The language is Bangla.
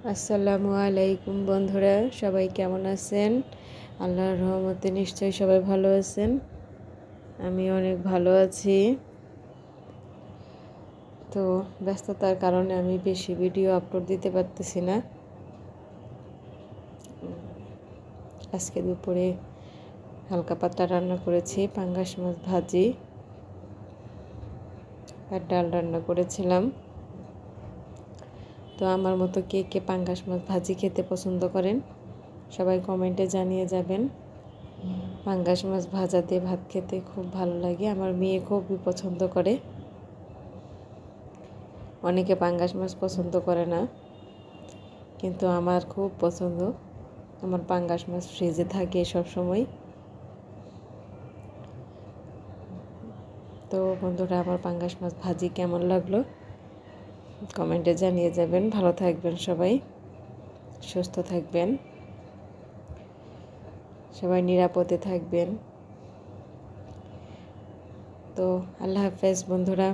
আসসালামু আলাইকুম বন্ধুরা, সবাই কেমন আছেন? আল্লাহর রহমতে নিশ্চয়ই সবাই ভালো আছেন। আমি অনেক ভালো আছি। তো ব্যস্ততার কারণে আমি বেশি ভিডিও আপলোড দিতে পারতেছি না। আজকে দুপুরে হালকা পাতলা রান্না করেছি, পাঙ্গাস মাছ ভাজি আর ডাল রান্না করেছিলাম। তো আমার মতো কে কে পাঙ্গাস মাছ ভাজি খেতে পছন্দ করেন সবাই কমেন্টে জানিয়ে যাবেন। পাঙ্গাস মাছ ভাজা দিয়ে ভাত খেতে খুব ভালো লাগে, আমার মেয়ে খুবই পছন্দ করে। অনেকে পাঙ্গাস মাছ পছন্দ করে না, কিন্তু আমার খুব পছন্দ। আমার পাঙ্গাস মাছ ফ্রিজে থাকে সব সময়। তো বন্ধুরা, আমার পাঙ্গাস মাছ ভাজি কেমন লাগলো কমেন্টে জানিয়ে যাবেন। ভালো থাকবেন সবাই, সুস্থ থাকবেন, সবাই নিরাপদে থাকবেন। তো আল্লাহ হাফেজ বন্ধুরা।